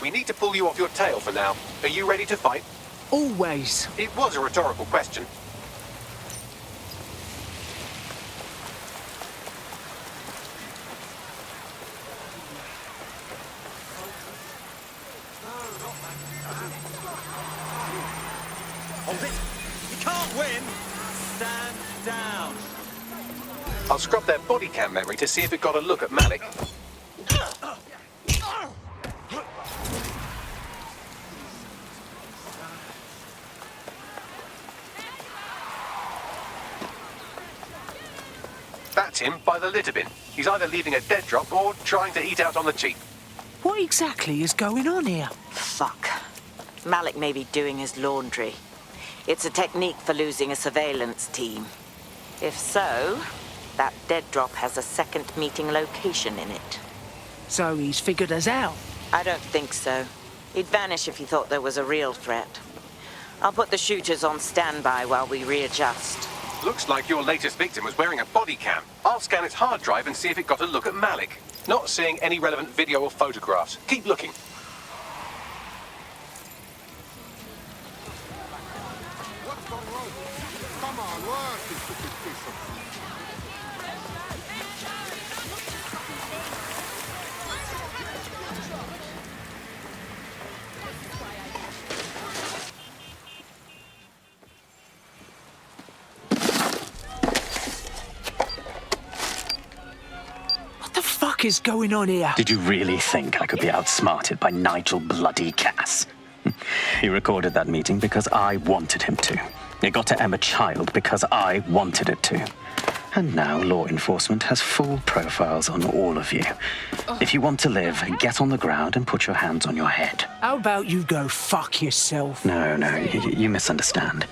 We need to pull you off your tail for now. Are you ready to fight? Always. It was a rhetorical question. Hold it! You can't win! Stand down! I'll scrub their body cam memory to see if it got a look at Malik. That's him by the litter bin. He's either leaving a dead drop or trying to eat out on the cheap. What exactly is going on here? Fuck. Malik may be doing his laundry. It's a technique for losing a surveillance team. If so, that dead drop has a second meeting location in it. So he's figured us out. I don't think so. He'd vanish if he thought there was a real threat. I'll put the shooters on standby while we readjust. Looks like your latest victim was wearing a body cam. I'll scan its hard drive and see if it got a look at Malik. Not seeing any relevant video or photographs. Keep looking. What's gone wrong? Come on, work is the big piece of... What the fuck is going on here? Did you really think I could be outsmarted by Nigel bloody Cass? He recorded that meeting because I wanted him to. It got to Emma Child because I wanted it to. And now law enforcement has full profiles on all of you. If you want to live, get on the ground and put your hands on your head. How about you go fuck yourself? No, you misunderstand.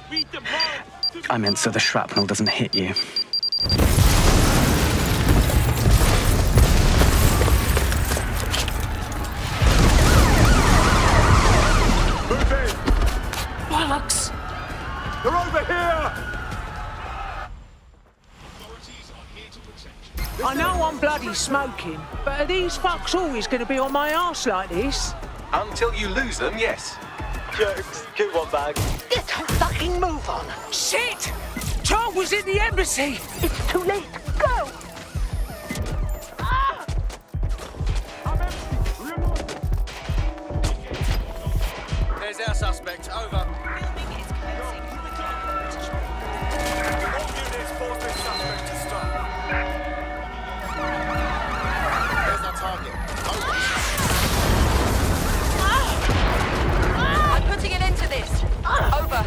I meant so the shrapnel doesn't hit you. Bollocks! They're over here! I know I'm bloody smoking, but are these fucks always going to be on my arse like this? Until you lose them, yes. Jokes. Good one, bag. Get a fucking move on! Shit! Child was in the embassy! It's too late. Go! There's our suspect. Over. All units, force this suspect to stop. There's our target. Over. I'm putting an end to this. Over.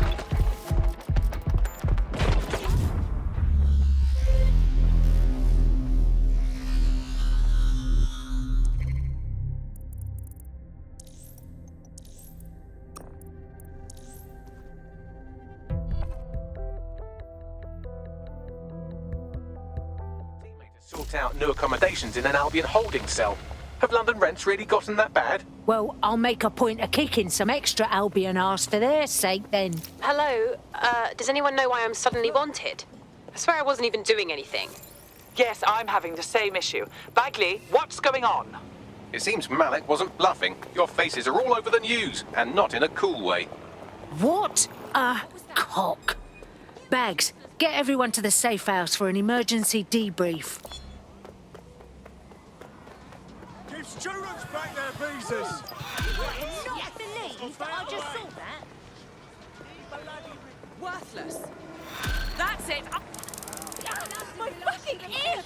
Sort out new accommodations in an Albion holding cell. Have London rents really gotten that bad? Well, I'll make a point of kicking some extra Albion arse for their sake then. Hello, does anyone know why I'm suddenly wanted? I swear I wasn't even doing anything. Yes, I'm having the same issue. Bagley, what's going on? It seems Malik wasn't bluffing. Your faces are all over the news, and not in a cool way. What a cock. Bags, get everyone to the safe house for an emergency debrief. Give students back their visas! Not believe I just saw that. Worthless. That's it. My fucking ear!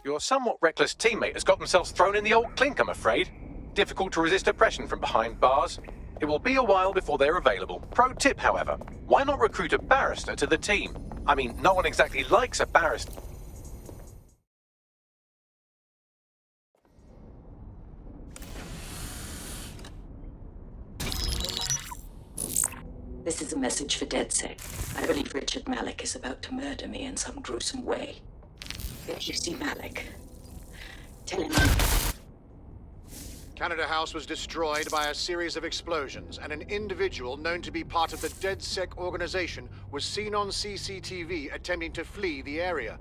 Your somewhat reckless teammate has got themselves thrown in the old clink, I'm afraid. Difficult to resist oppression from behind bars. It will be a while before they're available. Pro tip, however, why not recruit a barrister to the team? I mean, no one exactly likes a barrister. This is a message for DedSec. I believe Richard Malik is about to murder me in some gruesome way. If you see Malik, tell him Canada House was destroyed by a series of explosions, and an individual known to be part of the DedSec organization was seen on CCTV attempting to flee the area.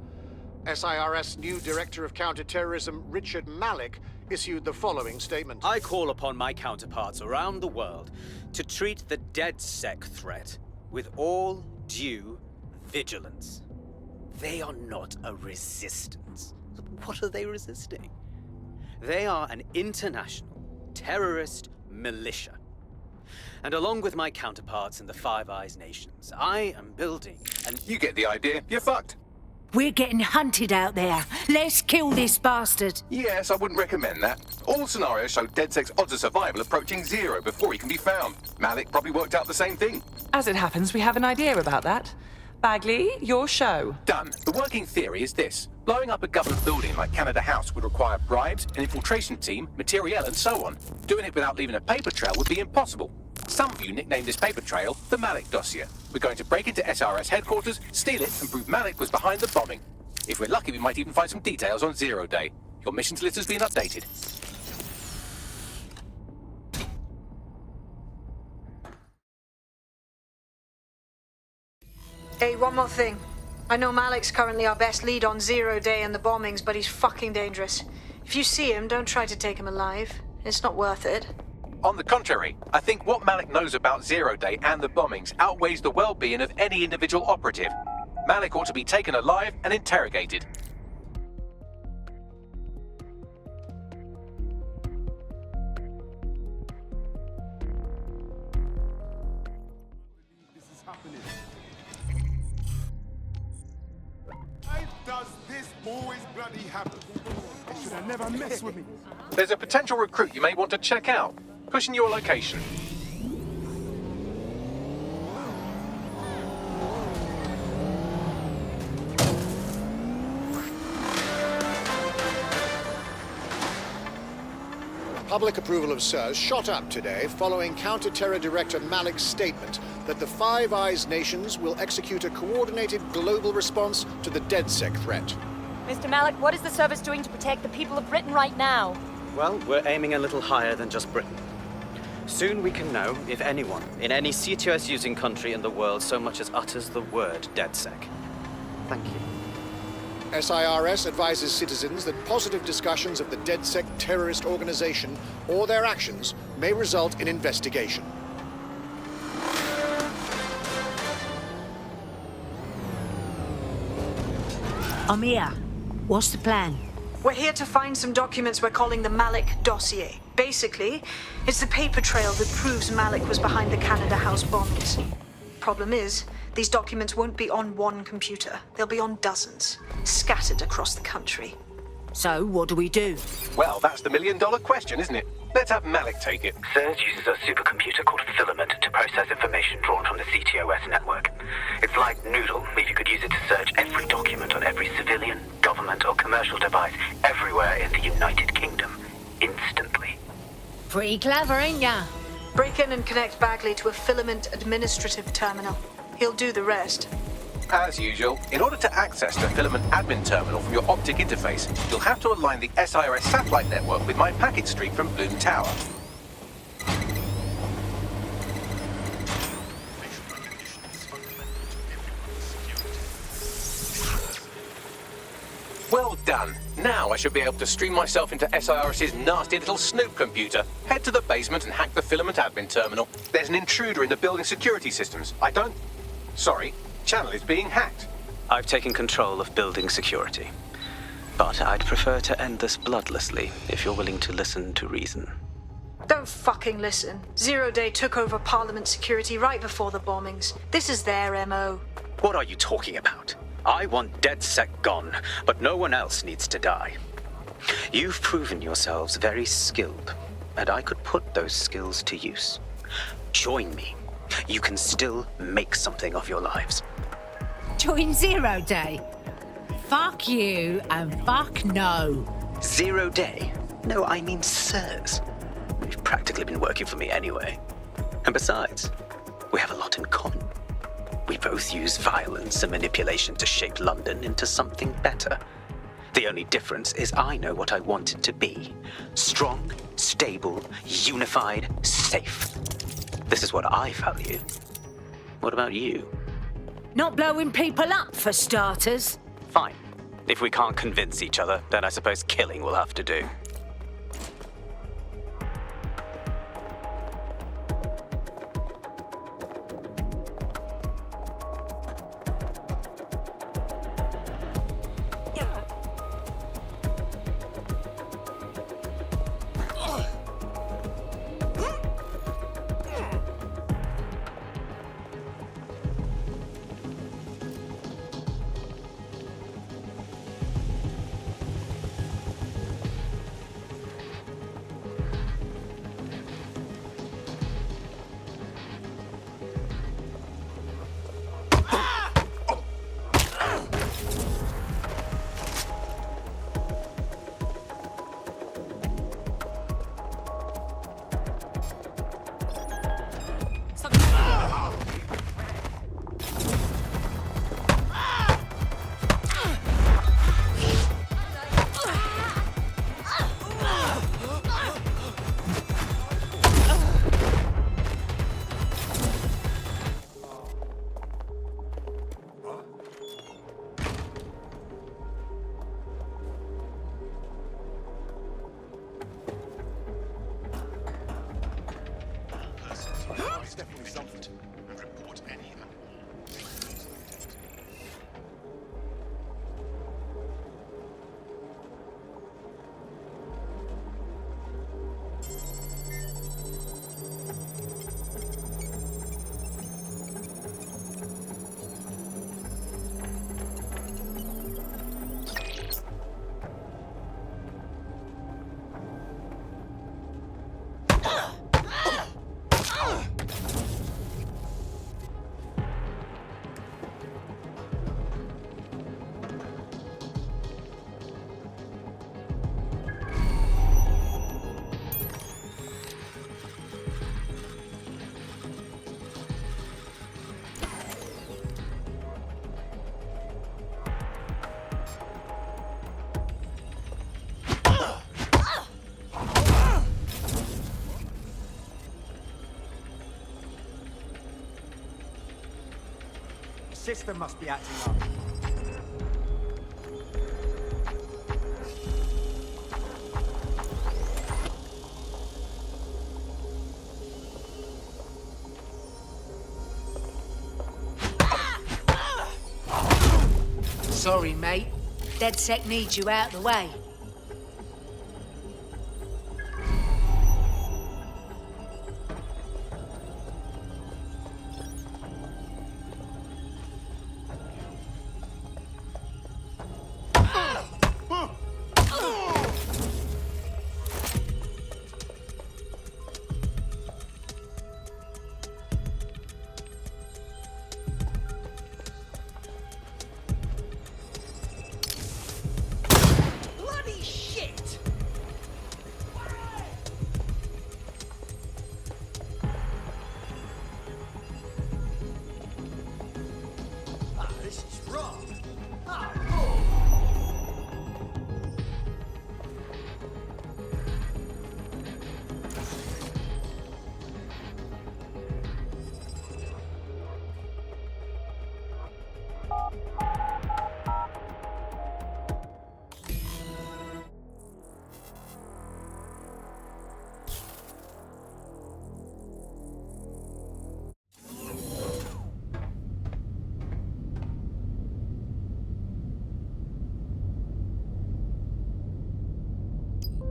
SIRS new Director of Counterterrorism Richard Malik issued the following statement. I call upon my counterparts around the world to treat the DedSec threat with all due vigilance. They are not a resistance. What are they resisting? They are an international terrorist militia. And along with my counterparts in the Five Eyes nations, I am building an... You get the idea. You're fucked. We're getting hunted out there. Let's kill this bastard. Yes, I wouldn't recommend that. All scenarios show DedSec's odds of survival approaching 0 before he can be found. Malik probably worked out the same thing. As it happens, we have an idea about that. Bagley, your show. Done. The working theory is this. Blowing up a government building like Canada House would require bribes, an infiltration team, materiel, and so on. Doing it without leaving a paper trail would be impossible. Some of you nicknamed this paper trail the Malik dossier. We're going to break into SRS headquarters, steal it, and prove Malik was behind the bombing. If we're lucky, we might even find some details on 0 Day. Your missions list has been updated. Hey, one more thing. I know Malik's currently our best lead on 0 Day and the bombings, but he's fucking dangerous. If you see him, don't try to take him alive. It's not worth it. On the contrary, I think what Malik knows about 0 Day and the bombings outweighs the well-being of any individual operative. Malik ought to be taken alive and interrogated. Why does this always bloody happen? They should have never messed with me. There's a potential recruit you may want to check out. Pushing your location. Public approval of SIRS shot up today following Counter-Terror Director Malik's statement that the Five Eyes nations will execute a coordinated global response to the DedSec threat. Mr. Malik, what is the service doing to protect the people of Britain right now? Well, we're aiming a little higher than just Britain. Soon we can know if anyone in any CTOS-using country in the world so much as utters the word DedSec. Thank you. SIRS advises citizens that positive discussions of the DedSec terrorist organization or their actions may result in investigation. I'm here. What's the plan? We're here to find some documents we're calling the Malik dossier. Basically, it's the paper trail that proves Malik was behind the Canada House bombings. Problem is, these documents won't be on one computer. They'll be on dozens, scattered across the country. So, what do we do? Well, that's the million-dollar question, isn't it? Let's have Malik take it. SIRS uses a supercomputer called Filament to process information drawn from the CTOS network. It's like Noodle, if you could use it to search every document on every civilian, government, or commercial device everywhere in the United Kingdom, instantly. Pretty clever, ain't ya? Break in and connect Bagley to a Filament administrative terminal. He'll do the rest. As usual, in order to access the Filament admin terminal from your optic interface, you'll have to align the SIRS satellite network with my packet stream from Bloom Tower. Well done. Now I should be able to stream myself into SIRS's nasty little snoop computer, head to the basement and hack the Filament admin terminal. There's an intruder in the building security systems. Sorry, channel is being hacked. I've taken control of building security. But I'd prefer to end this bloodlessly, if you're willing to listen to reason. Don't fucking listen. 0 Day took over Parliament security right before the bombings. This is their MO. What are you talking about? I want DedSec gone, but no one else needs to die. You've proven yourselves very skilled, and I could put those skills to use. Join me. You can still make something of your lives. Join 0 Day? Fuck you and fuck no. 0 Day? No, I mean SIRS. You've practically been working for me anyway. And besides, we have a lot in common. We both use violence and manipulation to shape London into something better. The only difference is I know what I want it to be. Strong, stable, unified, safe. This is what I value. What about you? Not blowing people up, for starters. Fine. If we can't convince each other, then I suppose killing will have to do. System must be acting up. Sorry, mate. DedSec needs you out the way.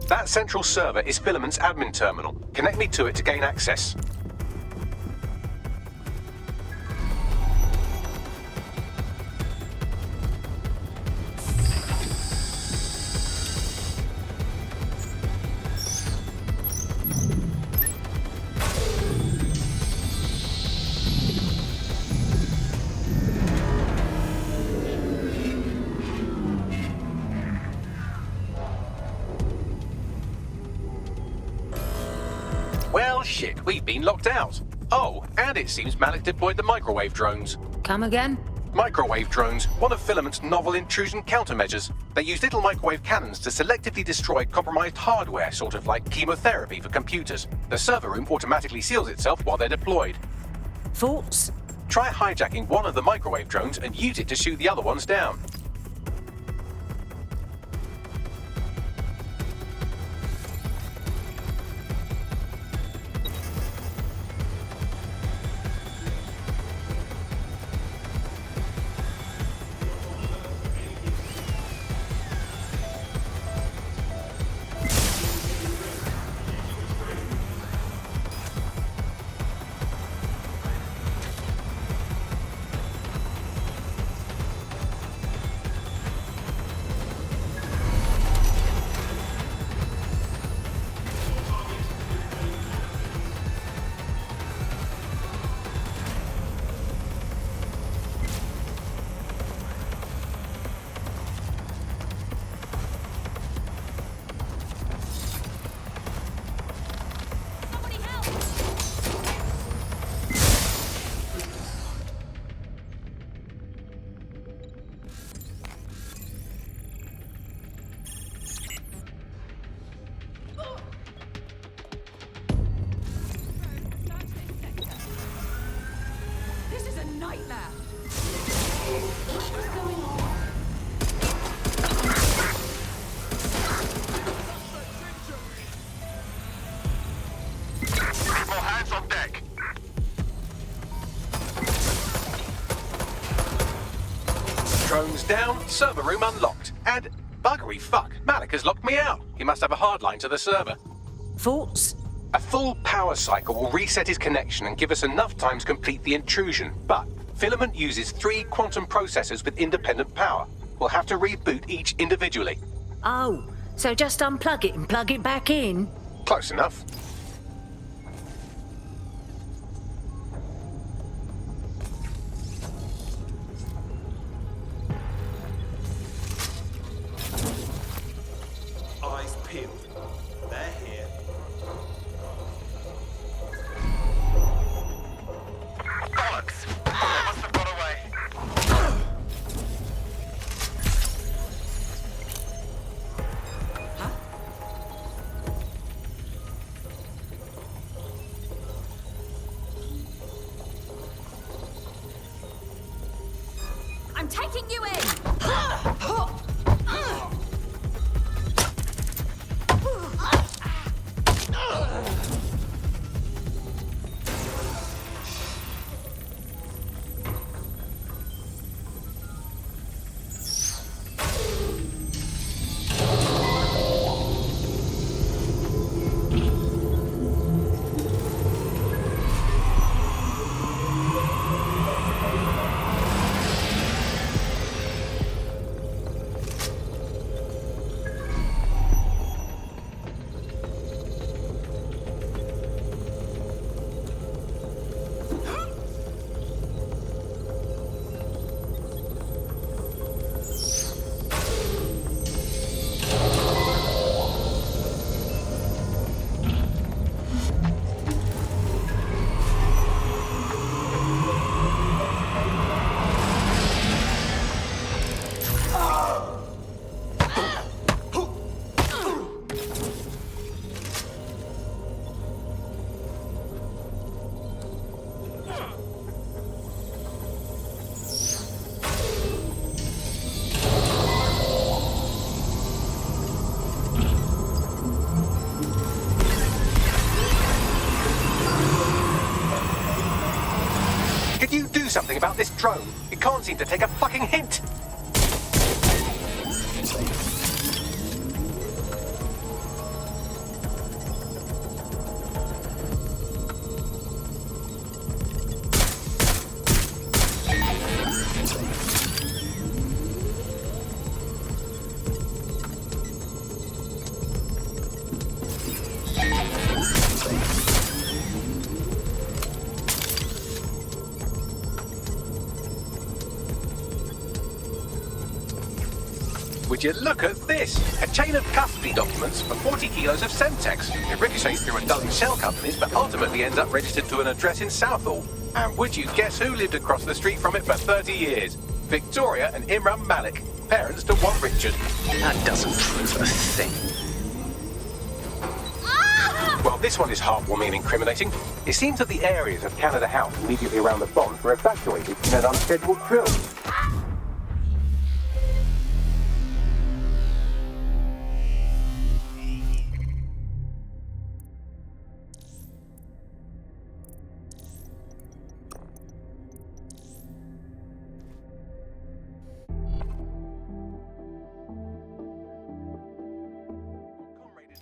That central server is Filament's admin terminal. Connect me to it to gain access. Well, shit, we've been locked out. Oh, and it seems Malik deployed the microwave drones. Come again? Microwave drones, one of Filament's novel intrusion countermeasures. They use little microwave cannons to selectively destroy compromised hardware, sort of like chemotherapy for computers. The server room automatically seals itself while they're deployed. Thoughts? Try hijacking one of the microwave drones and use it to shoot the other ones down. Drones down, server room unlocked. And buggery fuck, Malik has locked me out. He must have a hard line to the server. Thoughts? A full power cycle will reset his connection and give us enough time to complete the intrusion. But Filament uses 3 quantum processors with independent power. We'll have to reboot each individually. Oh, so just unplug it and plug it back in? Close enough. Eyes peeled. They're here. Bollocks! I must have got away. I'm taking you in! Could you do something about this drone? It can't seem to take a fucking hint. Would you look at this? A chain of custody documents for 40 kilos of Semtex. It ricochets through a dozen shell companies, but ultimately ends up registered to an address in Southall. And would you guess who lived across the street from it for 30 years? Victoria and Imran Malik, parents to one Richard. That doesn't prove a thing. Well, this one is heartwarming and incriminating. It seems that the areas of Canada House immediately around the bombs were evacuated in an unscheduled drill.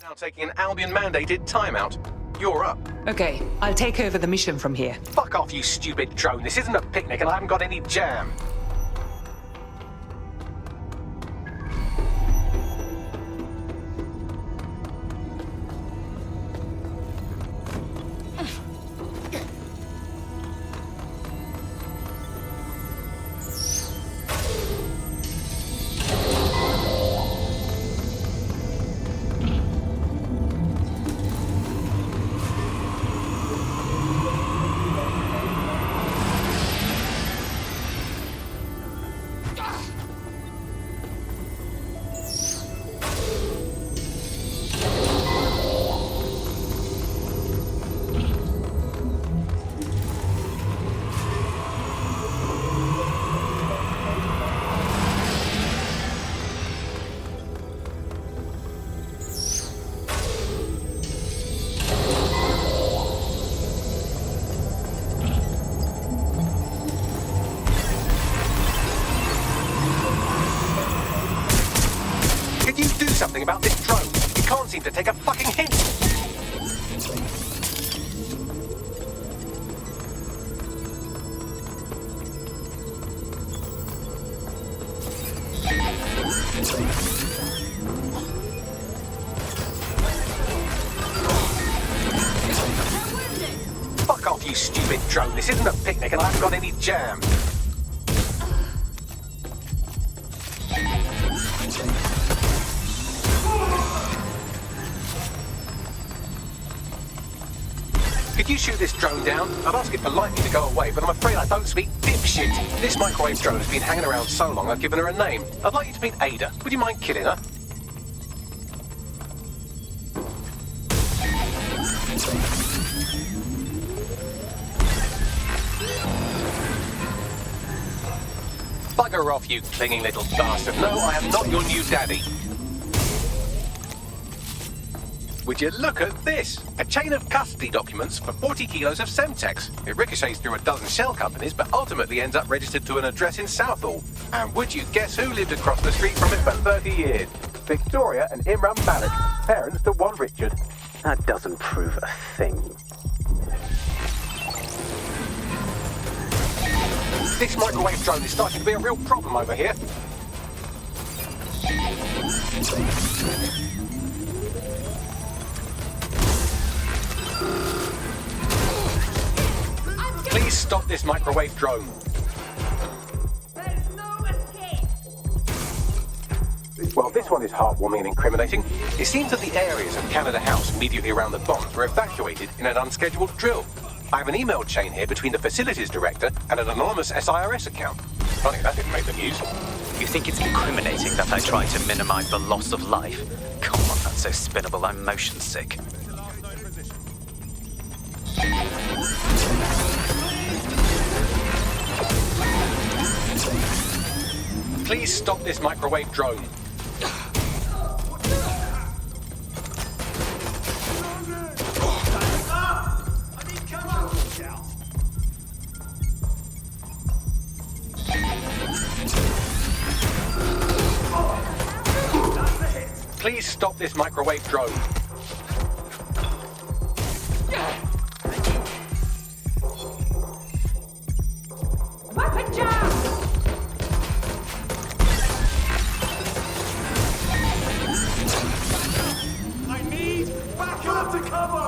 Now taking an Albion mandated timeout. You're up. Okay, I'll take over the mission from here. Fuck off, you stupid drone. This isn't a picnic and I haven't got any jam. Something about this drone. It can't seem to take a fucking hint. Fuck off, you stupid drone. This isn't a picnic and I haven't got any jam. Could you shoot this drone down? I'd ask it politely to go away, but I'm afraid I don't speak dipshit. This microwave drone has been hanging around so long I've given her a name. I'd like you to meet Ada. Would you mind killing her? Bugger off, you clinging little bastard. No, I am not your new daddy. Would you look at this? A chain of custody documents for 40 kilos of Semtex. It ricochets through a dozen shell companies, but ultimately ends up registered to an address in Southall. And would you guess who lived across the street from it for 30 years? Victoria and Imran Malik, parents to one Richard. That doesn't prove a thing. This microwave drone is starting to be a real problem over here. Please stop this microwave drone. There's no escape. Well, this one is heartwarming and incriminating. It seems that the areas of Canada House immediately around the bombs were evacuated in an unscheduled drill. I have an email chain here between the facilities director and an anonymous SIRS account. Funny, that didn't make the news. You think it's incriminating that I try to minimize the loss of life? Come on, that's so spinnable, I'm motion sick. Please stop this microwave drone. Please stop this microwave drone. Weapon jam! I need backup to cover!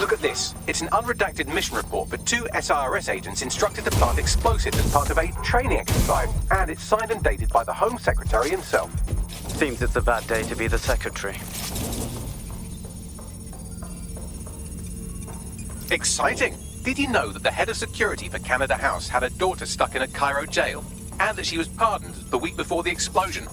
Look at this. It's an unredacted mission report for 2 SIRS agents instructed to plant explosives as part of a training exercise, and it's signed and dated by the Home Secretary himself. Seems it's a bad day to be the secretary. Exciting! Did you know that the head of security for Canada House had a daughter stuck in a Cairo jail, and that she was pardoned the week before the explosion?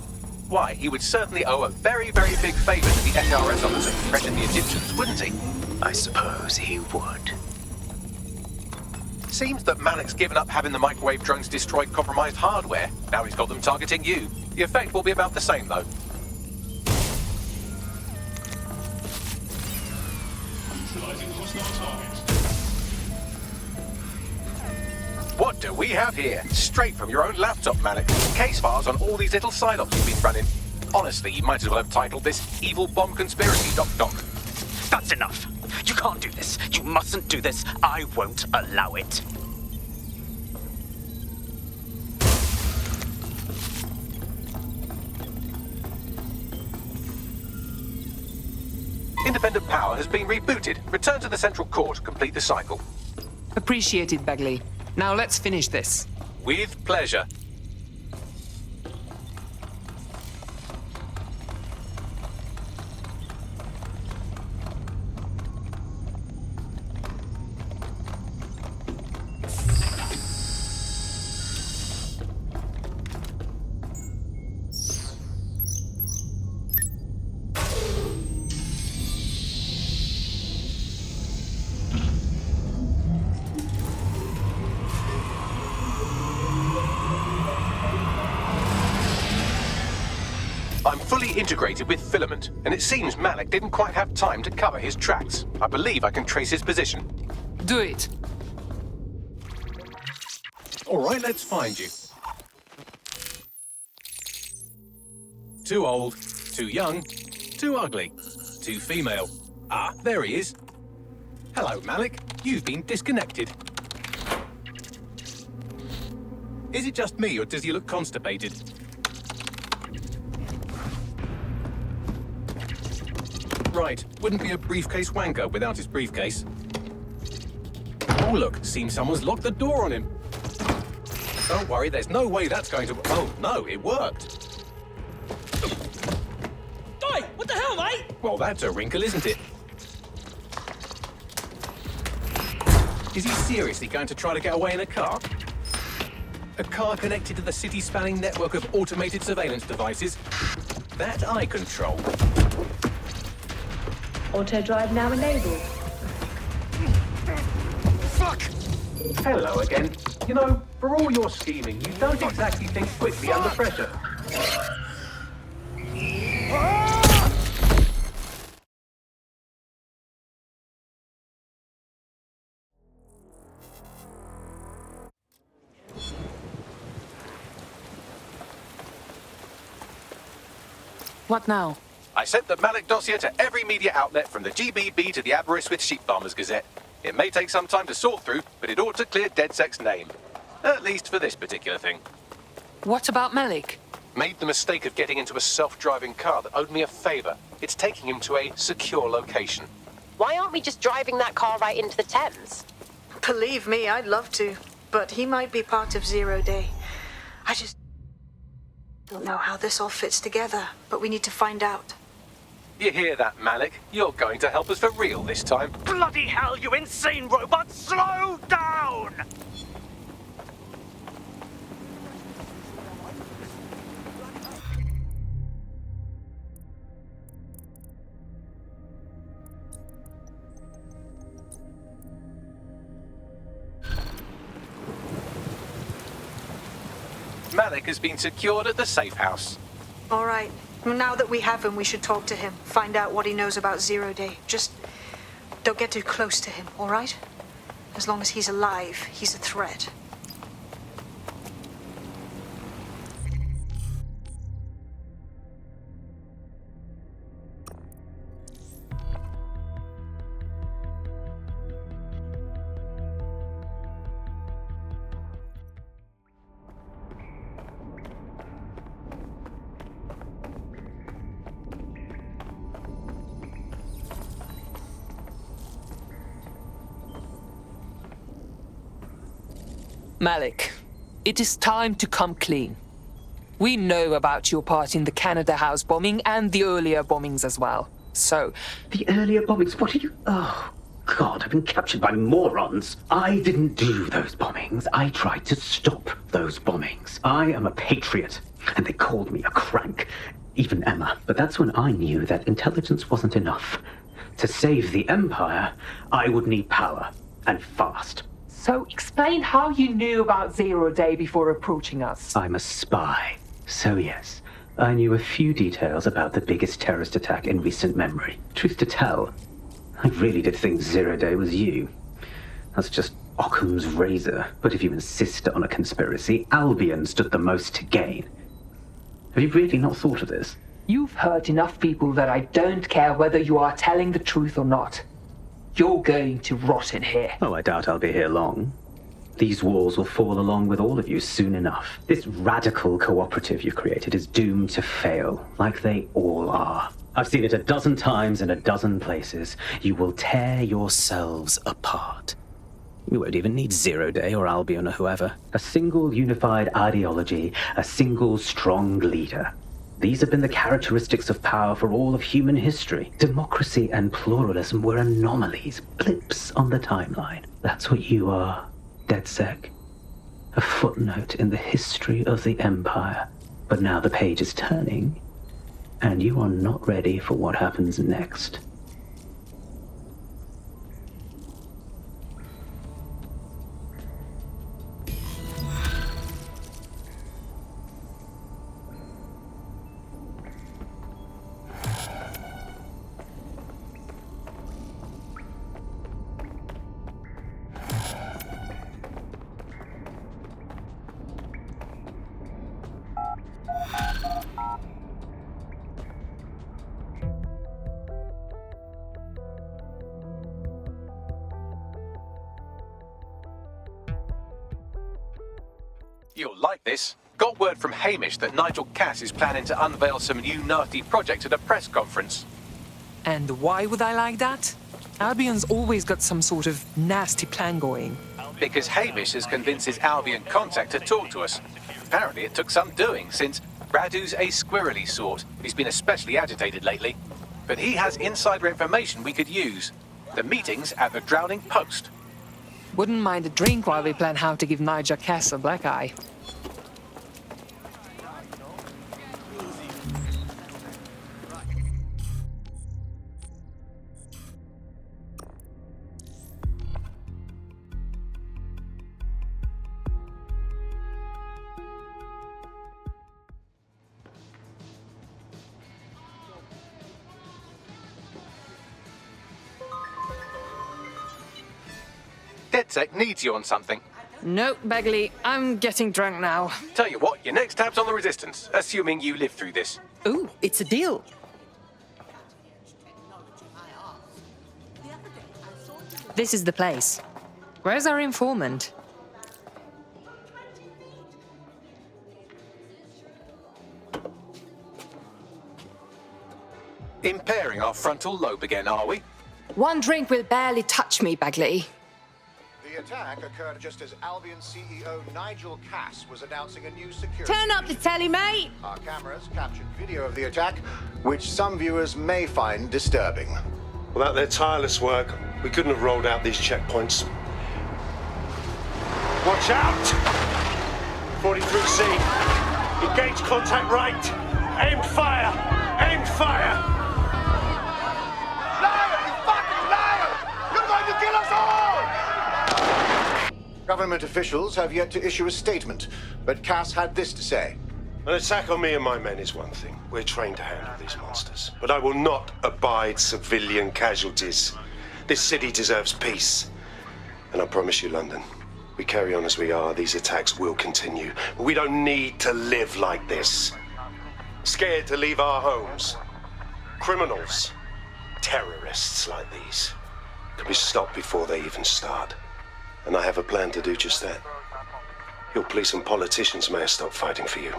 Why, he would certainly owe a very, very big favor to the SRS officer who pressured the Egyptians, wouldn't he? I suppose he would. Seems that Malik's given up having the microwave drones destroy compromised hardware. Now he's got them targeting you. The effect will be about the same, though. What do we have here? Straight from your own laptop, Malik. Case files on all these little side ops you've been running. Honestly, you might as well have titled this Evil Bomb Conspiracy, Doc. That's enough. You can't do this. You mustn't do this. I won't allow it. Independent power has been rebooted. Return to the central core to complete the cycle. Appreciated, Bagley. Now let's finish this. With pleasure. I'm fully integrated with Filament, and it seems Malik didn't quite have time to cover his tracks. I believe I can trace his position. Do it. All right, let's find you. Too old, too young, too ugly, too female. Ah, there he is. Hello, Malik. You've been disconnected. Is it just me, or does he look constipated? Right, wouldn't be a briefcase wanker without his briefcase. Oh look, seems someone's locked the door on him. Don't worry, there's no way that's going to... Oh no, it worked. Oi, what the hell, mate? Well, that's a wrinkle, isn't it? Is he seriously going to try to get away in a car? A car connected to the city-spanning network of automated surveillance devices? That I control. Auto drive now enabled. Fuck! Hello again. You know, for all your scheming, you don't exactly think quickly under pressure. What now? I sent the Malik dossier to every media outlet from the GBB to the Aberystwyth Sheep Farmers Gazette. It may take some time to sort through, but it ought to clear DedSec's name. At least for this particular thing. What about Malik? Made the mistake of getting into a self-driving car that owed me a favor. It's taking him to a secure location. Why aren't we just driving that car right into the Thames? Believe me, I'd love to. But he might be part of Zero Day. I just don't know how this all fits together, but we need to find out. You hear that, Malik? You're going to help us for real this time. Bloody hell, you insane robot! Slow down! Malik has been secured at the safe house. All right. Now that we have him, we should talk to him. Find out what he knows about Zero Day. Just don't get too close to him, all right? As long as he's alive, he's a threat. Malik, it is time to come clean. We know about your part in the Canada House bombing and the earlier bombings as well. So... The earlier bombings? What are you... Oh, God, I've been captured by morons. I didn't do those bombings. I tried to stop those bombings. I am a patriot, and they called me a crank. Even Emma. But that's when I knew that intelligence wasn't enough. To save the Empire, I would need power, and fast. So explain how you knew about Zero Day before approaching us. I'm a spy. So yes, I knew a few details about the biggest terrorist attack in recent memory. Truth to tell, I really did think Zero Day was you. That's just Occam's razor. But if you insist on a conspiracy, Albion stood the most to gain. Have you really not thought of this? You've hurt enough people that I don't care whether you are telling the truth or not. You're going to rot in here. Oh, I doubt I'll be here long. These walls will fall along with all of you soon enough. This radical cooperative you've created is doomed to fail, like they all are. I've seen it a dozen times in a dozen places. You will tear yourselves apart. You won't even need Zero Day or Albion or whoever. A single unified ideology, a single strong leader. These have been the characteristics of power for all of human history. Democracy and pluralism were anomalies, blips on the timeline. That's what you are, DedSec. A footnote in the history of the Empire. But now the page is turning, and you are not ready for what happens next. You'll like this. Got word from Hamish that Nigel Cass is planning to unveil some new nasty project at a press conference. And why would I like that? Albion's always got some sort of nasty plan going. Because Hamish has convinced his Albion contact to talk to us. Apparently it took some doing, since Radu's a squirrely sort. He's been especially agitated lately. But he has insider information we could use. The meeting's at the Drowning Post. Wouldn't mind a drink while we plan how to give Nigel Cass a black eye. DedSec needs you on something. Nope, Bagley. I'm getting drunk now. Tell you what, your next tab's on the Resistance, assuming you live through this. Ooh, it's a deal. This is the place. Where's our informant? Impairing our frontal lobe again, are we? One drink will barely touch me, Bagley. The attack occurred just as Albion CEO Nigel Cass was announcing a new security... Turn up the telly, mate! Our cameras captured video of the attack, which some viewers may find disturbing. Without their tireless work, we couldn't have rolled out these checkpoints. Watch out! 43C. Engage contact right. Aim fire! Aim fire! Liar! You fucking liar! You're going to kill us all! Government officials have yet to issue a statement, but Cass had this to say. An attack on me and my men is one thing. We're trained to handle these monsters. But I will not abide civilian casualties. This city deserves peace. And I promise you, London, we carry on as we are, these attacks will continue. But we don't need to live like this. Scared to leave our homes. Criminals, terrorists like these, can be stopped before they even start. And I have a plan to do just that. Your police and politicians may have stopped fighting for you.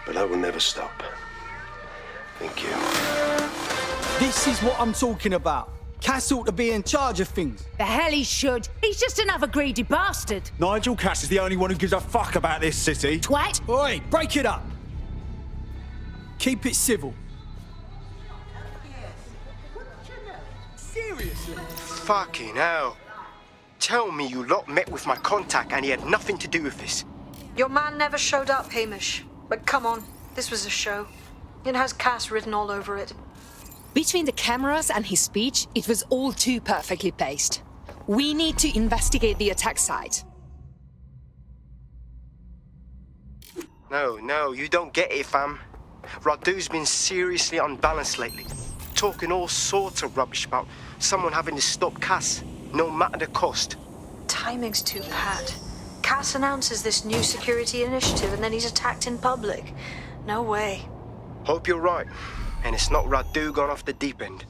But I will never stop. Thank you. This is what I'm talking about. Cass ought to be in charge of things. The hell he should. He's just another greedy bastard. Nigel Cass is the only one who gives a fuck about this city. Twat. Oi, break it up. Keep it civil. Seriously? Fucking hell. Tell me you lot met with my contact and he had nothing to do with this. Your man never showed up, Hamish. But come on, this was a show. It has Cass written all over it. Between the cameras and his speech, it was all too perfectly placed. We need to investigate the attack site. No, you don't get it, fam. Radu's been seriously unbalanced lately. Talking all sorts of rubbish about someone having to stop Cass, no matter the cost. Timing's too pat. Cass announces this new security initiative and then he's attacked in public. No way. Hope you're right. And it's not Radu gone off the deep end.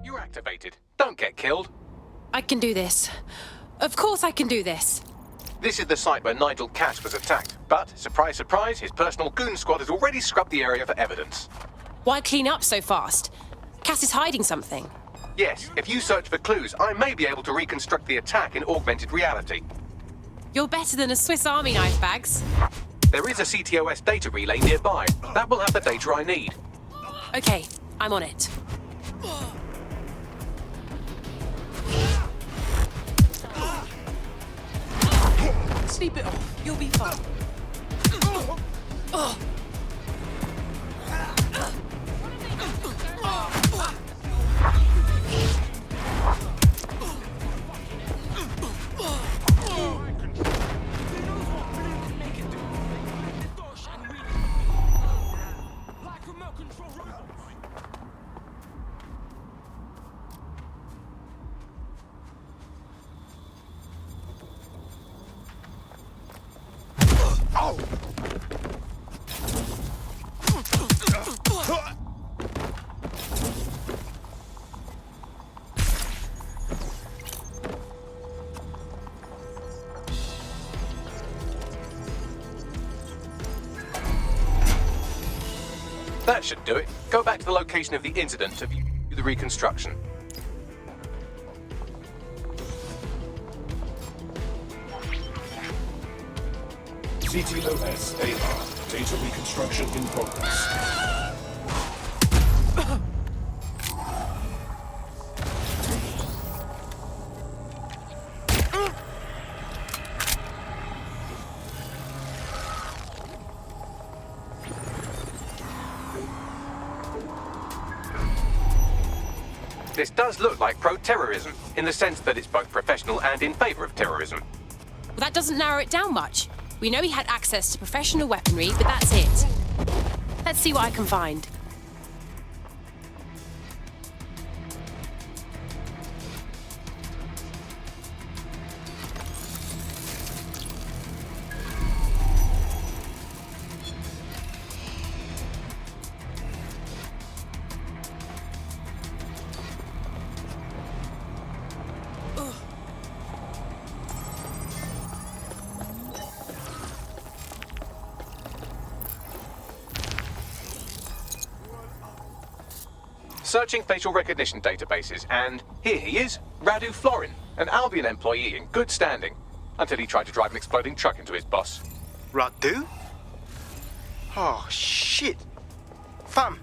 You're activated. Don't get killed. I can do this. Of course I can do this. This is the site where Nigel Cass was attacked, but, surprise, surprise, his personal goon squad has already scrubbed the area for evidence. Why clean up so fast? Cass is hiding something. Yes, if you search for clues, I may be able to reconstruct the attack in augmented reality. You're better than a Swiss Army knife, Bags. There is a CTOS data relay nearby. That will have the data I need. Okay, I'm on it. Sleep it off. You'll be fine. That should do it. Go back to the location of the incident to view the reconstruction. CTOS AR. Data reconstruction in progress. This does look like pro-terrorism, in the sense that it's both professional and in favor of terrorism. Well, that doesn't narrow it down much. We know he had access to professional weaponry, but that's it. Let's see what I can find. Searching facial recognition databases, and here he is, Radu Florin, an Albion employee in good standing, until he tried to drive an exploding truck into his boss. Radu? Oh, shit. Fam,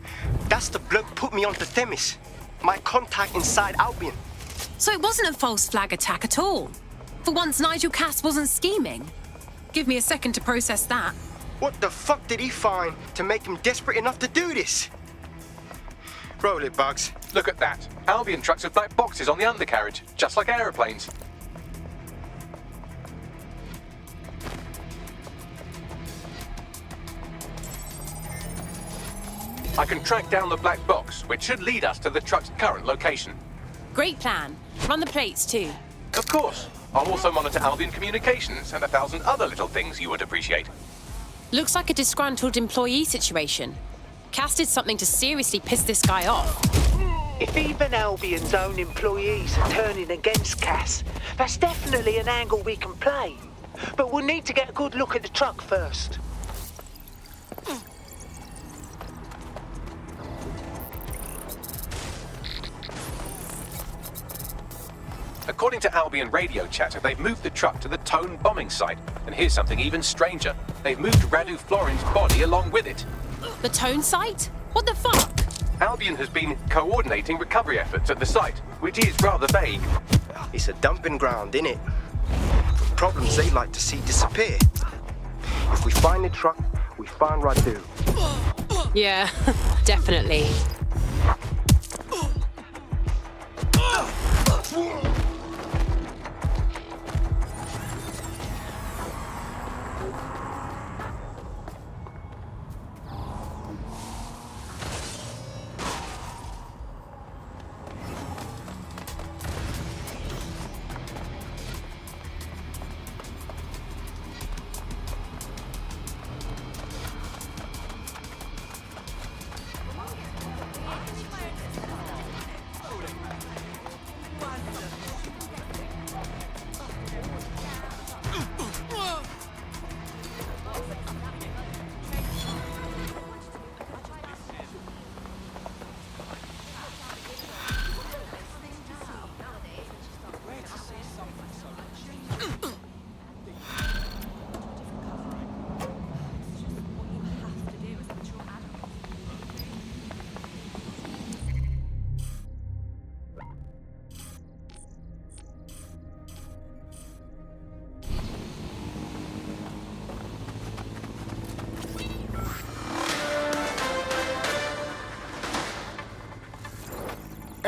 that's the bloke put me onto Themis. My contact inside Albion. So it wasn't a false flag attack at all? For once, Nigel Cass wasn't scheming? Give me a second to process that. What the fuck did he find to make him desperate enough to do this? Roll it, Bugs. Look at that. Albion trucks with black boxes on the undercarriage, just like aeroplanes. I can track down the black box, which should lead us to the truck's current location. Great plan. Run the plates, too. Of course. I'll also monitor Albion communications and 1,000 other little things you would appreciate. Looks like a disgruntled employee situation. Cass did something to seriously piss this guy off. If even Albion's own employees are turning against Cass, that's definitely an angle we can play. But we'll need to get a good look at the truck first. According to Albion radio chatter, they've moved the truck to the Tone bombing site. And here's something even stranger. They've moved Radu Florin's body along with it. The Tone site? What the fuck? Albion has been coordinating recovery efforts at the site, which is rather vague. It's a dumping ground, innit? Problems they like to see disappear. If we find the truck, we find Radu. Yeah, definitely.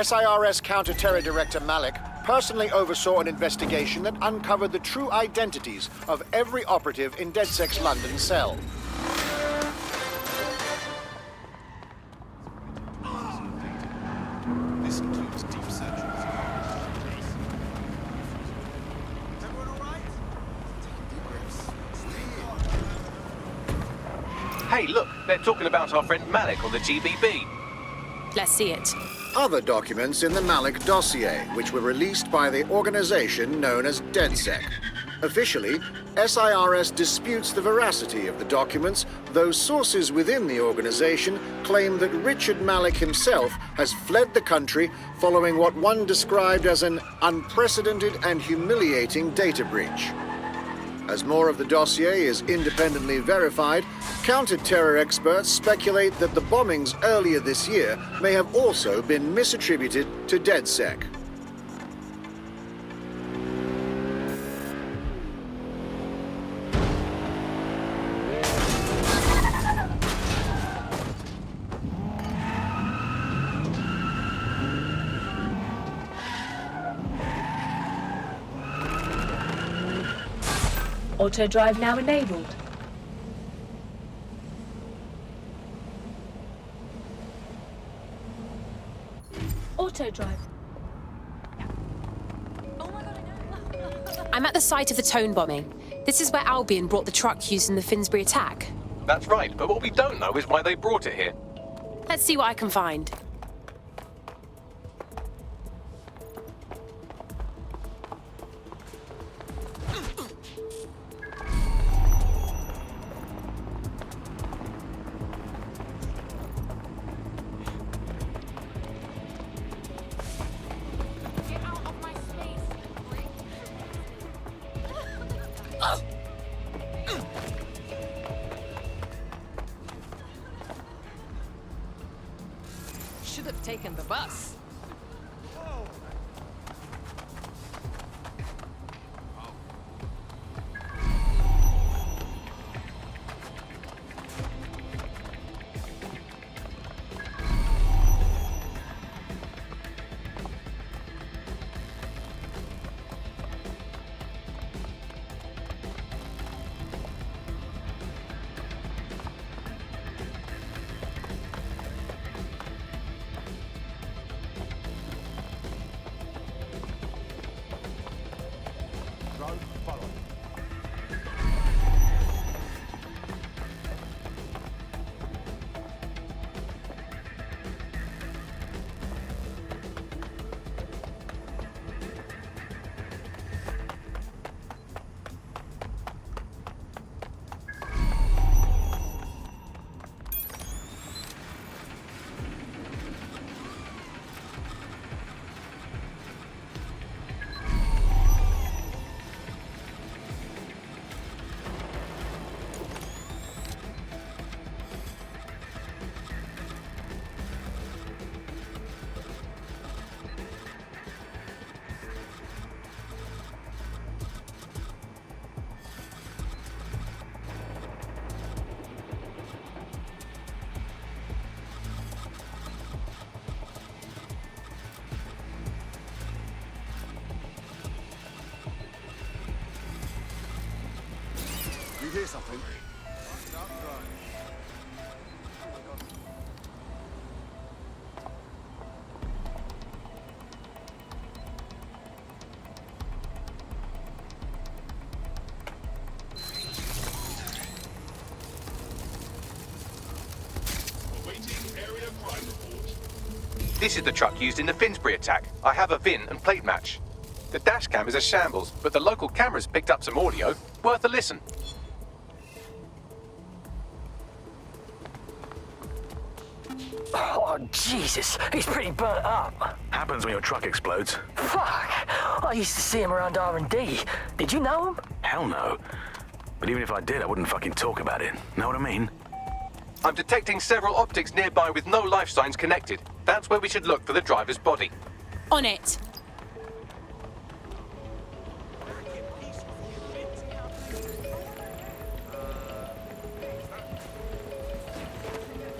SIRS Counter-Terror Director Malik personally oversaw an investigation that uncovered the true identities of every operative in DedSec's London cell. This includes deep search. Hey, look, they're talking about our friend Malik on the GBB. Let's see it. Other documents in the Malik dossier, which were released by the organization known as DedSec. Officially, SIRS disputes the veracity of the documents, though sources within the organization claim that Richard Malik himself has fled the country following what one described as an unprecedented and humiliating data breach. As more of the dossier is independently verified, counter-terror experts speculate that the bombings earlier this year may have also been misattributed to DedSec. Auto drive now enabled. Auto drive. I'm at the site of the Tone bombing. This is where Albion brought the truck used in the Finsbury attack. That's right, but what we don't know is why they brought it here. Let's see what I can find. Should have taken the bus. You hear something? This is the truck used in the Finsbury attack. I have a VIN and plate match. The dash cam is a shambles, but the local cameras picked up some audio. Worth a listen. Oh, Jesus. He's pretty burnt up. Happens when your truck explodes. Fuck. I used to see him around R&D. Did you know him? Hell no. But even if I did, I wouldn't fucking talk about it. Know what I mean? I'm detecting several optics nearby with no life signs connected. That's where we should look for the driver's body. On it.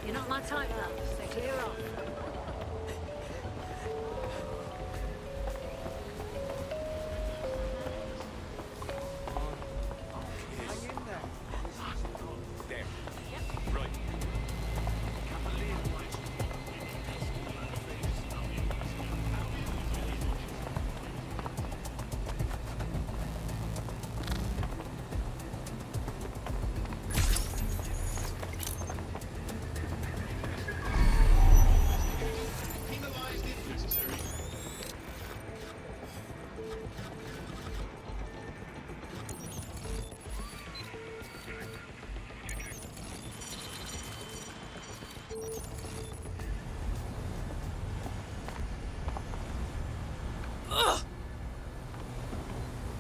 You're not my type, love, so clear off.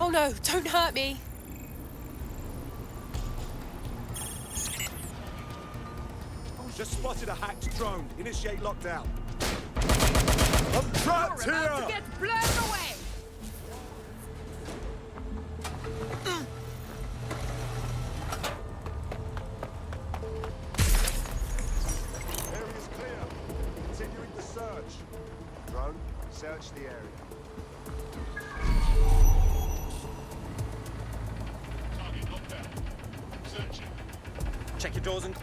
Oh no, don't hurt me. Just spotted a hacked drone. Initiate lockdown. I'm trapped You're about here! to get blown away! Area's clear. Continuing the search. Drone, search the area. Check your doors and...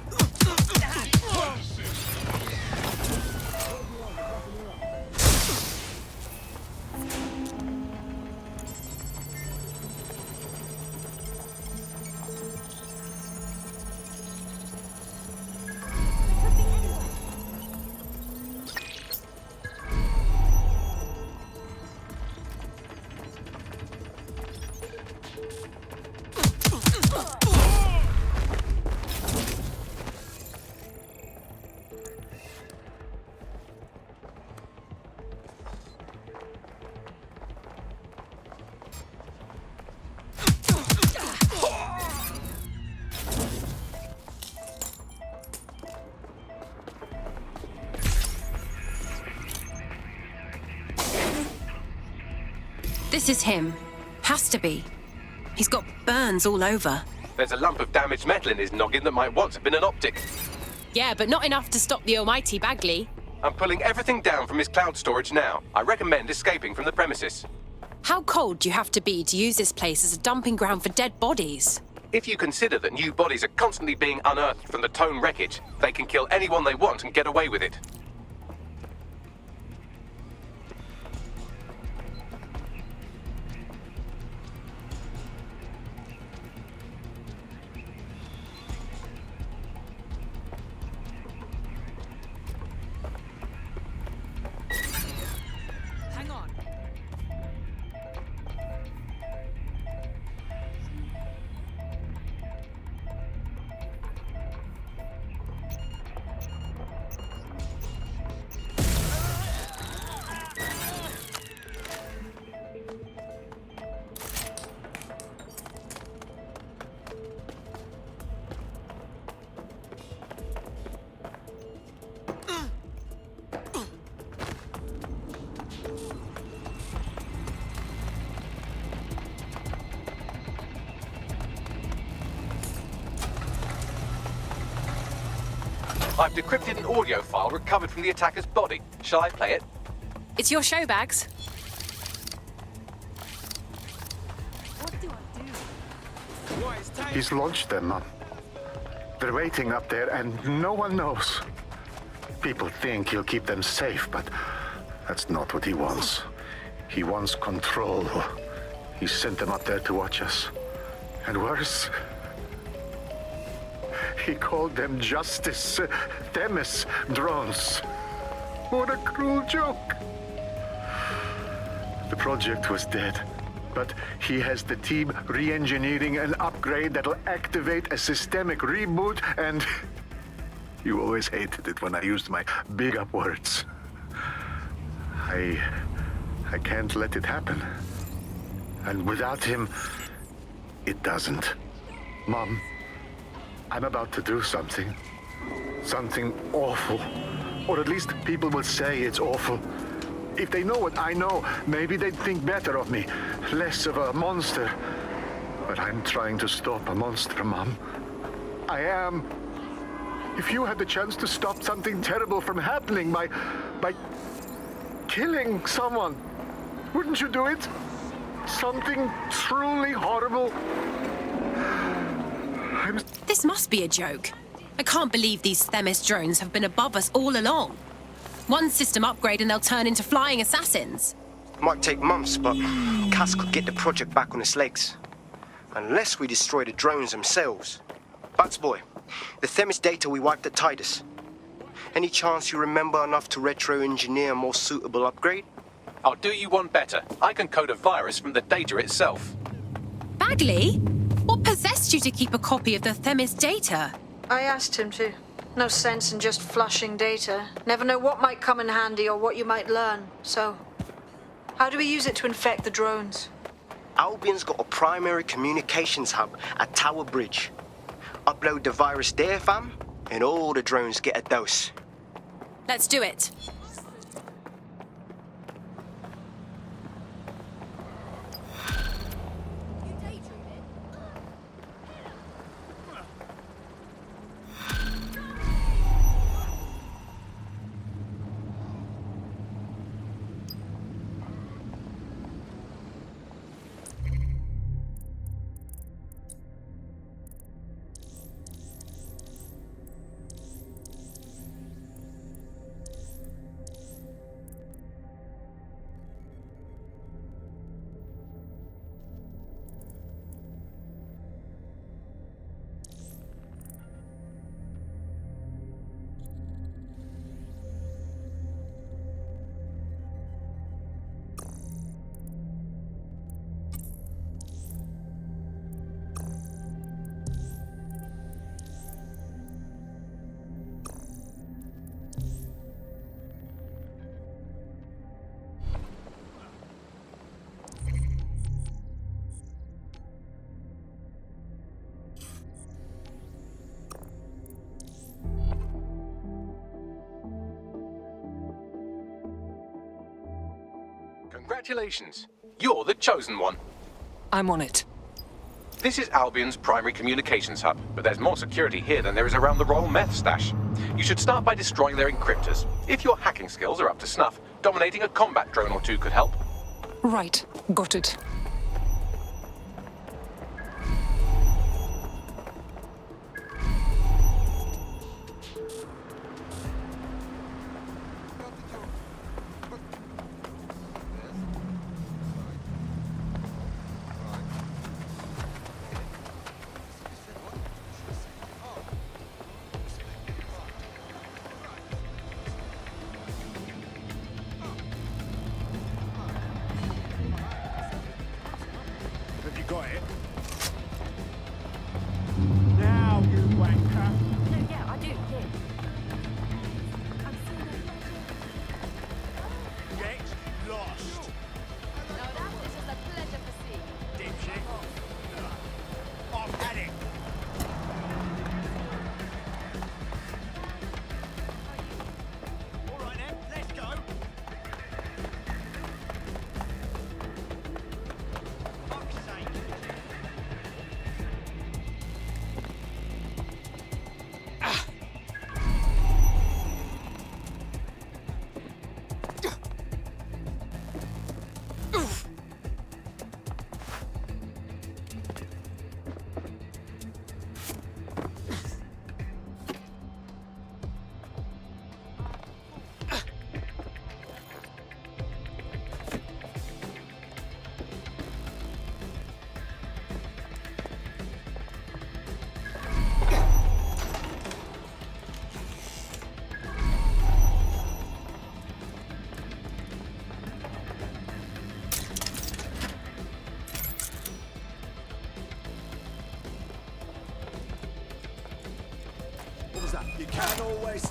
This is him. Has to be. He's got burns all over. There's a lump of damaged metal in his noggin that might once have been an optic. Yeah, but not enough to stop the almighty Bagley. I'm pulling everything down from his cloud storage now. I recommend escaping from the premises. How cold do you have to be to use this place as a dumping ground for dead bodies? If you consider that new bodies are constantly being unearthed from the Tone wreckage, they can kill anyone they want and get away with it. Hang on. I've decrypted an audio file recovered from the attacker's body. Shall I play it? It's your show, Bags. What do I do? Right, He's launched them, Mom. They're waiting up there and no one knows. People think he'll keep them safe, but that's not what he wants. He wants control. He sent them up there to watch us. And worse, he called them Justice Themis drones. What a cruel joke. The project was dead, but he has the team re-engineering an upgrade that'll activate a systemic reboot, and you always hated it when I used my big up words. I can't let it happen. And without him, it doesn't. Mom, I'm about to do something. Something awful. Or at least people will say it's awful. If they know what I know, maybe they'd think better of me. Less of a monster. But I'm trying to stop a monster, Mom. I am. If you had the chance to stop something terrible from happening by killing someone, wouldn't you do it? Something truly horrible. This must be a joke. I can't believe these Themis drones have been above us all along. One system upgrade and they'll turn into flying assassins. Might take months, but Cass could get the project back on its legs. Unless we destroy the drones themselves. Bats boy, the Themis data we wiped at Titus. Any chance you remember enough to retro-engineer a more suitable upgrade? I'll do you one better. I can code a virus from the data itself. Bagley? What possessed you to keep a copy of the Themis data? I asked him to. No sense in just flushing data. Never know what might come in handy or what you might learn. So, how do we use it to infect the drones? Albion's got a primary communications hub at Tower Bridge. Upload the virus there, fam, and all the drones get a dose. Let's do it. Congratulations. You're the chosen one. I'm on it. This is Albion's primary communications hub, but there's more security here than there is around the Royal Meth stash. You should start by destroying their encryptors. If your hacking skills are up to snuff, dominating a combat drone or two could help. Right. Got it. closer. You can always...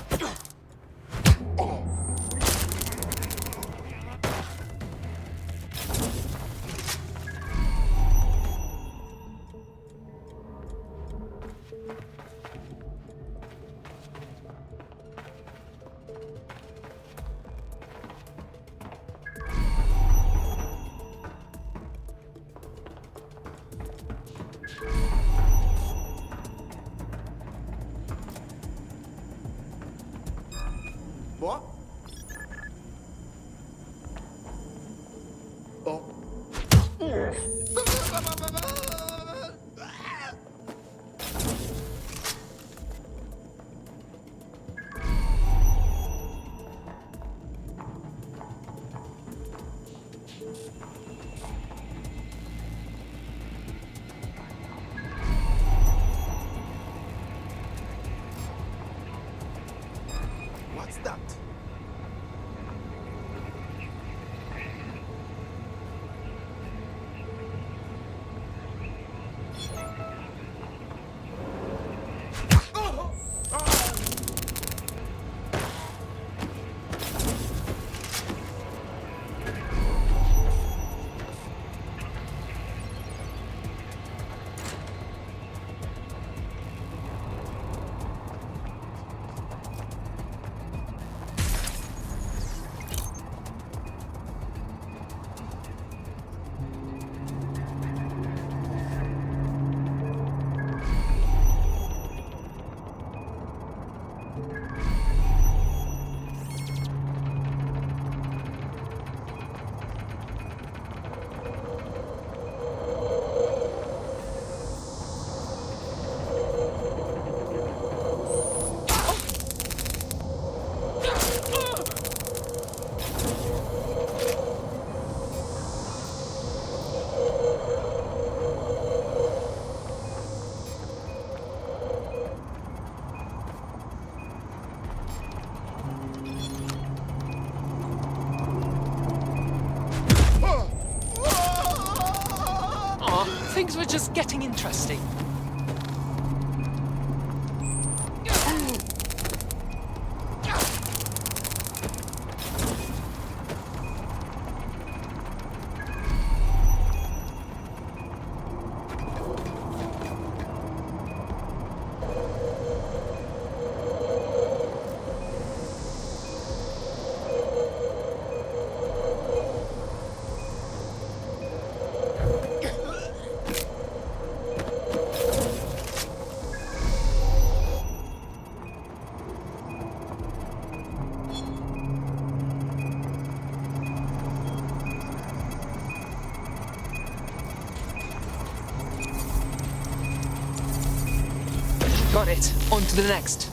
What? What's that? Things were just getting interesting. Got it. On to the next.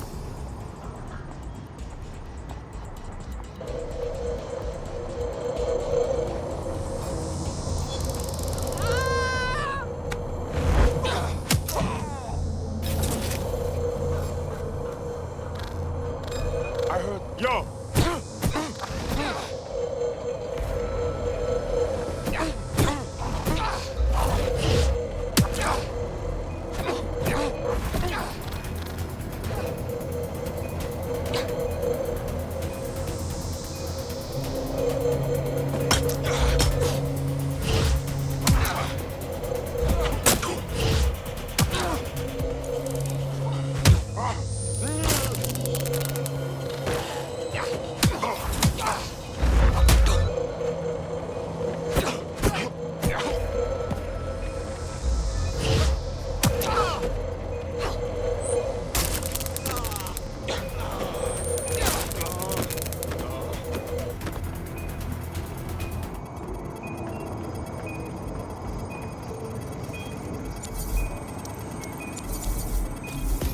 I heard... Yo!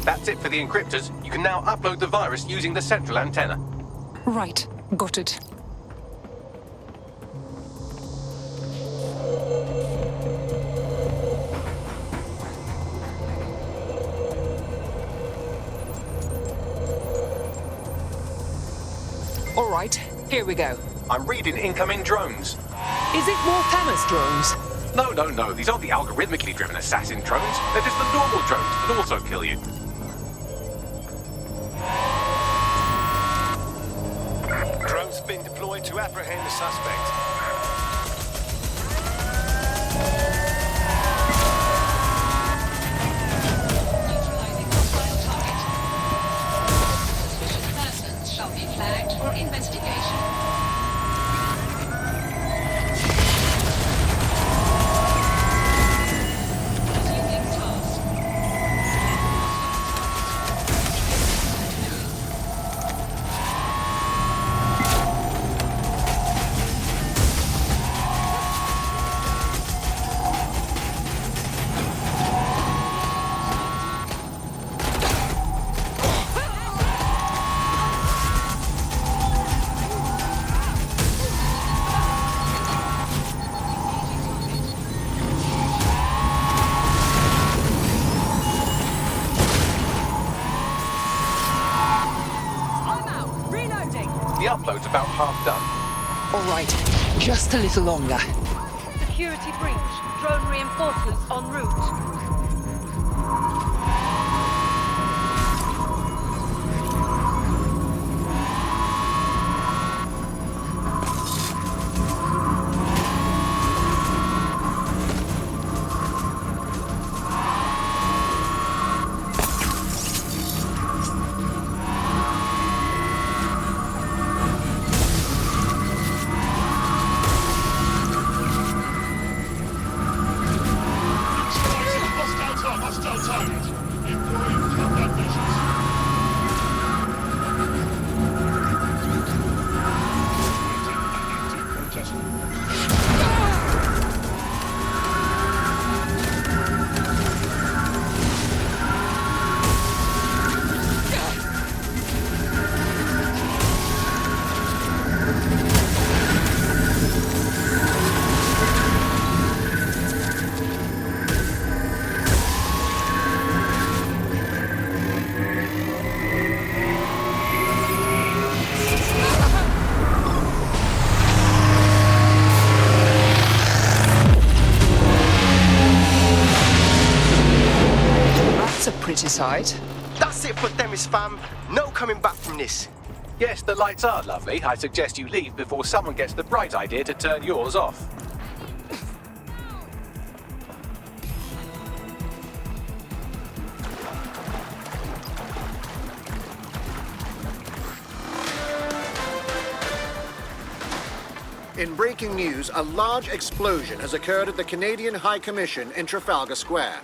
That's it for the encryptors. You can now upload the virus using the central antenna. Right. Got it. All right. Here we go. I'm reading incoming drones. Is it more Thanos drones? No. These aren't the algorithmically driven assassin drones. They're just the normal drones that also kill you. going to apprehend the suspect. Persons shall be flagged for investigation. The upload's about half done. All right, just a little longer. Security breach. Drone reinforcements en route. Pretty sight. That's it for Themis, fam. No coming back from this. Yes, the lights are lovely. I suggest you leave before someone gets the bright idea to turn yours off. In breaking news, a large explosion has occurred at the Canadian High Commission in Trafalgar Square.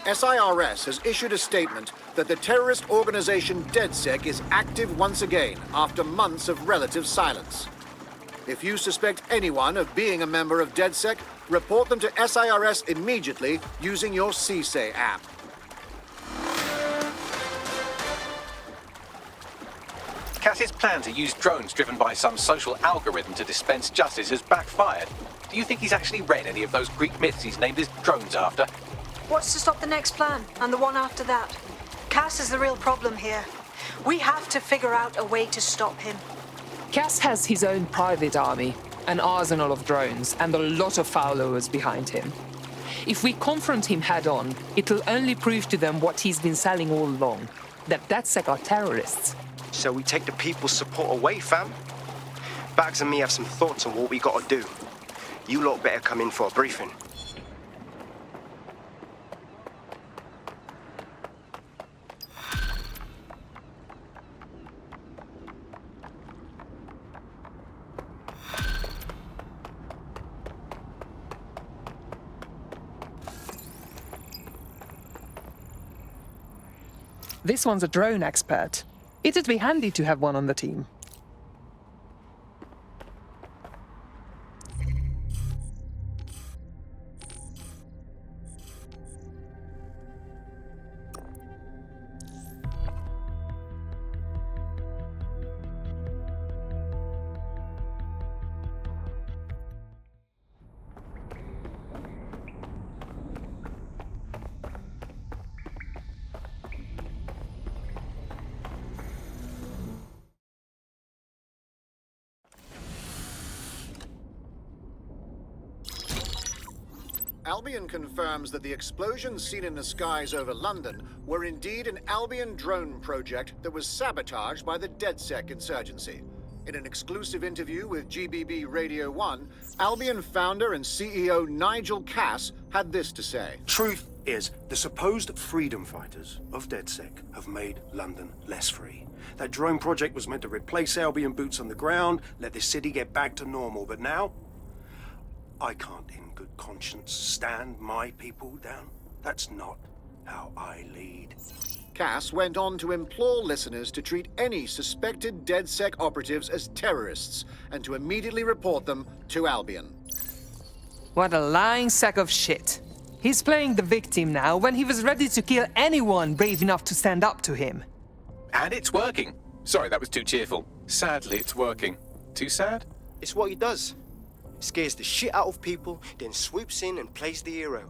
SIRS has issued a statement that the terrorist organization DedSec is active once again after months of relative silence. If you suspect anyone of being a member of DedSec, report them to SIRS immediately using your CSAY app. Cass's plan to use drones driven by some social algorithm to dispense justice has backfired. Do you think he's actually read any of those Greek myths he's named his drones after? What's to stop the next plan, and the one after that? Cass is the real problem here. We have to figure out a way to stop him. Cass has his own private army, an arsenal of drones, and a lot of followers behind him. If we confront him head-on, it'll only prove to them what he's been selling all along, that DedSec are terrorists. So we take the people's support away, fam? Bags and me have some thoughts on what we gotta do. You lot better come in for a briefing. This one's a drone expert. It'd be handy to have one on the team. Albion confirms that the explosions seen in the skies over London were indeed an Albion drone project that was sabotaged by the DedSec insurgency. In an exclusive interview with GBB Radio 1, Albion founder and CEO Nigel Cass had this to say. Truth is, the supposed freedom fighters of DedSec have made London less free. That drone project was meant to replace Albion boots on the ground, let the city get back to normal, but now I can't in good conscience stand my people down. That's not how I lead. Cass went on to implore listeners to treat any suspected DedSec operatives as terrorists and to immediately report them to Albion. What a lying sack of shit. He's playing the victim now when he was ready to kill anyone brave enough to stand up to him. And it's working. Sorry, that was too cheerful. Sadly, it's working. Too sad? It's what he does. Scares the shit out of people, then swoops in and plays the hero.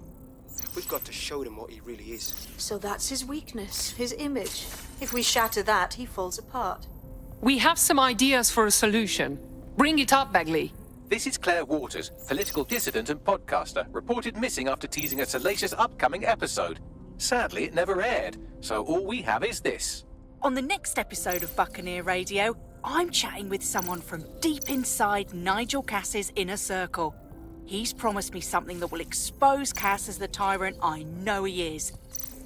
We've got to show them what he really is. So that's his weakness, his image. If we shatter that, he falls apart. We have some ideas for a solution. Bring it up, Bagley. This is Claire Waters, political dissident and podcaster, reported missing after teasing a salacious upcoming episode. Sadly, it never aired, so all we have is this. On the next episode of Buccaneer Radio, I'm chatting with someone from deep inside Nigel Cass's inner circle. He's promised me something that will expose Cass as the tyrant I know he is.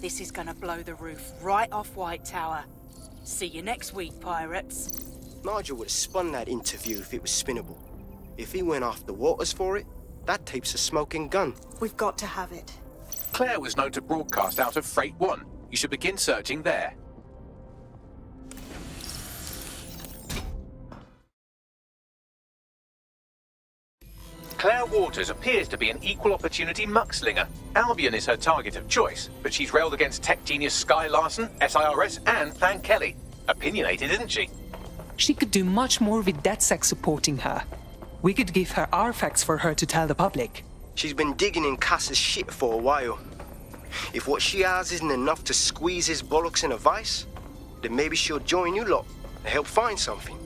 This is gonna blow the roof right off White Tower. See you next week, pirates. Nigel would have spun that interview if it was spinnable. If he went after Waters for it, that tape's a smoking gun. We've got to have it. Claire was known to broadcast out of Freight 1. You should begin searching there. Claire Waters appears to be an equal opportunity muckslinger. Albion is her target of choice, but she's railed against tech genius Sky Larson, SIRS, and Than Kelly. Opinionated, isn't she? She could do much more with DedSec supporting her. We could give her our facts for her to tell the public. She's been digging in Cass's shit for a while. If what she has isn't enough to squeeze his bollocks in a vice, then maybe she'll join you lot and help find something.